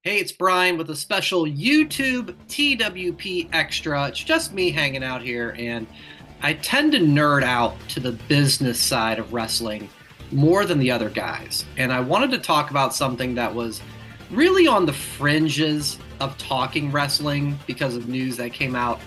Hey, it's Brian with a special YouTube TWP Extra. It's just me hanging out here, and I tend to nerd out to the business side of wrestling more than the other guys. And I wanted to talk about something that was really on the fringes of talking wrestling because of news that came out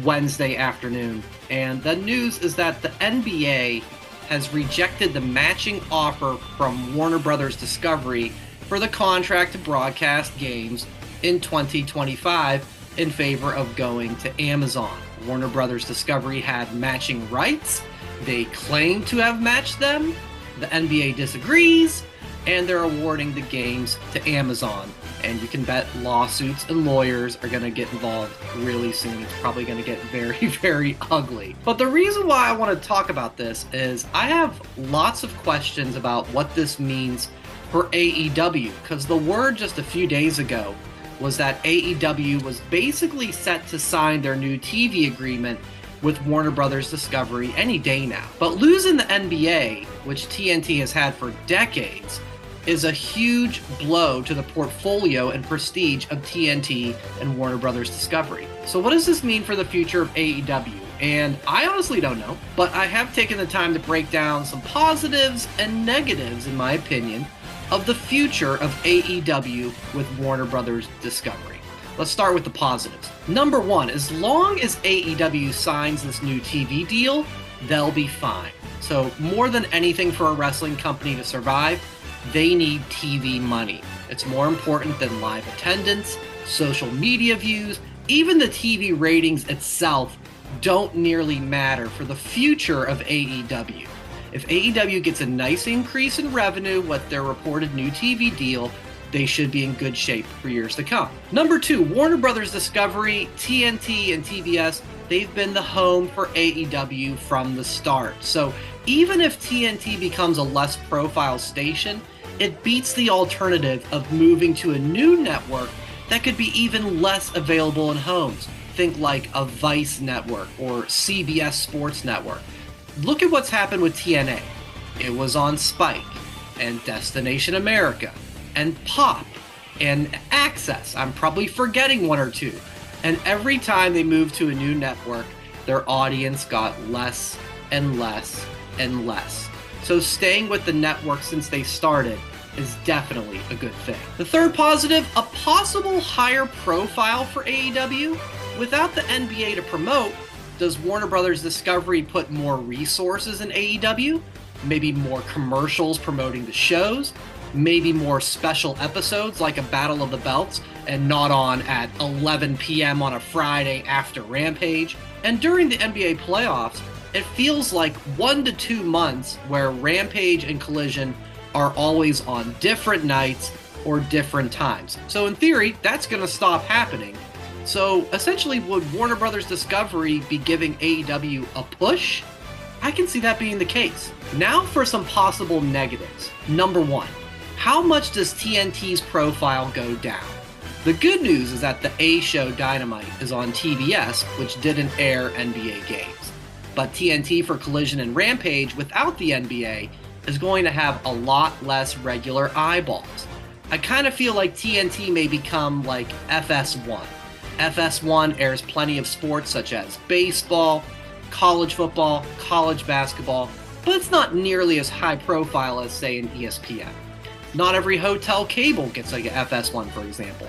Wednesday afternoon. And the news is that the NBA has rejected the matching offer from Warner Brothers Discovery for the contract to broadcast games in 2025 in favor of going to Amazon. Warner Brothers Discovery had matching rights. They claim to have matched them. The NBA disagrees, and they're awarding the games to Amazon. And you can bet lawsuits and lawyers are going to get involved really soon. It's probably going to get very, very ugly. But the reason why I want to talk about this is I have lots of questions about what this means for AEW, because the word just a few days ago was that AEW was basically set to sign their new TV agreement with Warner Brothers Discovery any day now. But losing the NBA, which TNT has had for decades, is a huge blow to the portfolio and prestige of TNT and Warner Brothers Discovery. So what does this mean for the future of AEW? And I honestly don't know, but I have taken the time to break down some positives and negatives, in my opinion, of the future of AEW with Warner Brothers Discovery. Let's start with the positives. Number one, as long as AEW signs this new TV deal, they'll be fine. So more than anything for a wrestling company to survive, they need TV money. It's more important than live attendance, social media views, even the TV ratings itself don't nearly matter for the future of AEW. If AEW gets a nice increase in revenue with their reported new TV deal, they should be in good shape for years to come. Number two, Warner Brothers Discovery, TNT, and TBS, they've been the home for AEW from the start. So even if TNT becomes a less profile station, it beats the alternative of moving to a new network that could be even less available in homes. Think like a Vice network or CBS Sports Network. Look at what's happened with TNA. It was on Spike and Destination America and Pop and Access. I'm probably forgetting one or two. And every time they moved to a new network, their audience got less and less and less. So staying with the network since they started is definitely a good thing. The third positive, a possible higher profile for AEW. Without the NBA to promote, does Warner Brothers Discovery put more resources in AEW? Maybe more commercials promoting the shows? Maybe more special episodes like a Battle of the Belts and not on at 11 p.m. on a Friday after Rampage? And during the NBA playoffs, it feels like 1 to 2 months where Rampage and Collision are always on different nights or different times. So in theory, that's going to stop happening. So essentially, would Warner Brothers Discovery be giving AEW a push? I can see that being the case. Now for some possible negatives. Number one, how much does TNT's profile go down? The good news is that the A show Dynamite is on TBS, which didn't air NBA games. But TNT for Collision and Rampage without the NBA is going to have a lot less regular eyeballs. I kind of feel like TNT may become like FS1. FS1 airs plenty of sports such as baseball, college football, college basketball, but it's not nearly as high profile as, say, an ESPN. Not every hotel cable gets like a FS1, for example.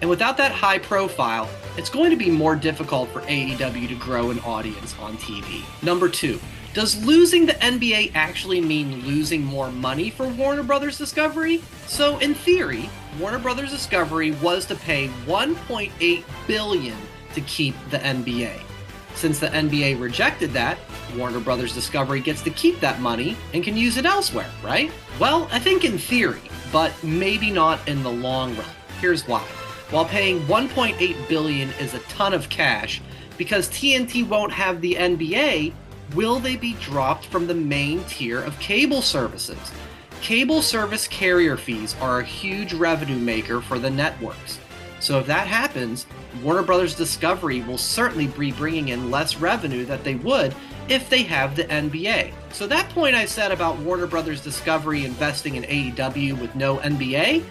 And without that high profile, it's going to be more difficult for AEW to grow an audience on TV. Number two, does losing the NBA actually mean losing more money for Warner Brothers Discovery? So in theory, Warner Brothers Discovery was to pay $1.8 billion to keep the NBA. Since the NBA rejected that, Warner Brothers Discovery gets to keep that money and can use it elsewhere, right? Well, I think in theory, but maybe not in the long run. Here's why. While paying $1.8 billion is a ton of cash, because TNT won't have the NBA, will they be dropped from the main tier of cable services? Cable service carrier fees are a huge revenue maker for the networks. So if that happens, Warner Brothers Discovery will certainly be bringing in less revenue that they would if they have the NBA. So that point I said about Warner Brothers Discovery investing in AEW with no NBA,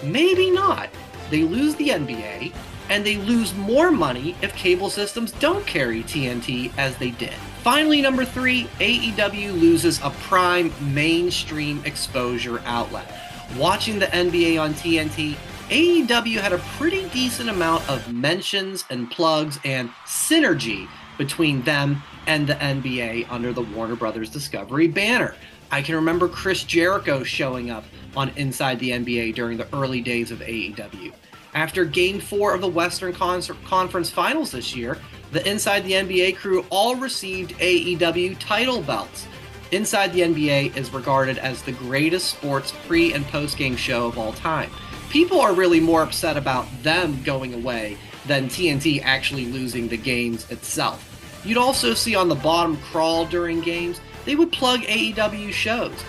maybe not. they lose the NBA, and they lose more money if cable systems don't carry TNT as they did. Finally, number 3, AEW loses a prime mainstream exposure outlet. Watching the NBA on TNT, AEW had a pretty decent amount of mentions and plugs and synergy between them and the NBA under the Warner Brothers Discovery banner. I can remember Chris Jericho showing up on Inside the NBA during the early days of AEW. After Game 4 of the Western Conference Finals this year, the Inside the NBA crew all received AEW title belts. Inside the NBA is regarded as the greatest sports pre- and post-game show of all time. People are really more upset about them going away than TNT actually losing the games itself. You'd also see on the bottom crawl during games, they would plug AEW shows.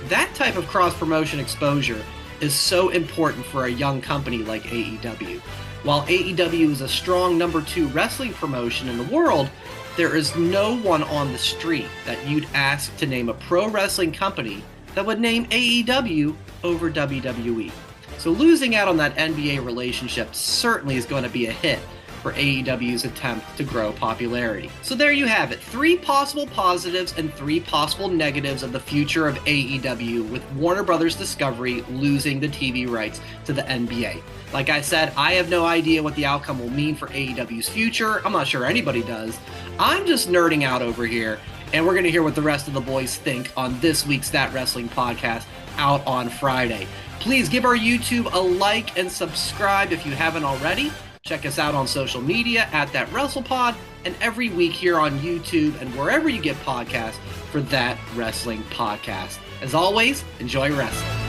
That type of cross-promotion exposure is so important for a young company like AEW. While AEW is a strong number 2 wrestling promotion in the world, there is no one on the street that you'd ask to name a pro wrestling company that would name AEW over WWE. So losing out on that NBA relationship certainly is going to be a hit for AEW's attempt to grow popularity. So there you have it, 3 possible positives and 3 possible negatives of the future of AEW, with Warner Brothers Discovery losing the TV rights to the NBA. Like I said, I have no idea what the outcome will mean for AEW's future. I'm not sure anybody does. I'm just nerding out over here, and we're going to hear what the rest of the boys think on this week's That Wrestling podcast out on Friday. Please give our YouTube a like and subscribe if you haven't already. Check us out on social media at That WrestlePod, and every week here on YouTube and wherever you get podcasts for That Wrestling Podcast. As always, enjoy wrestling.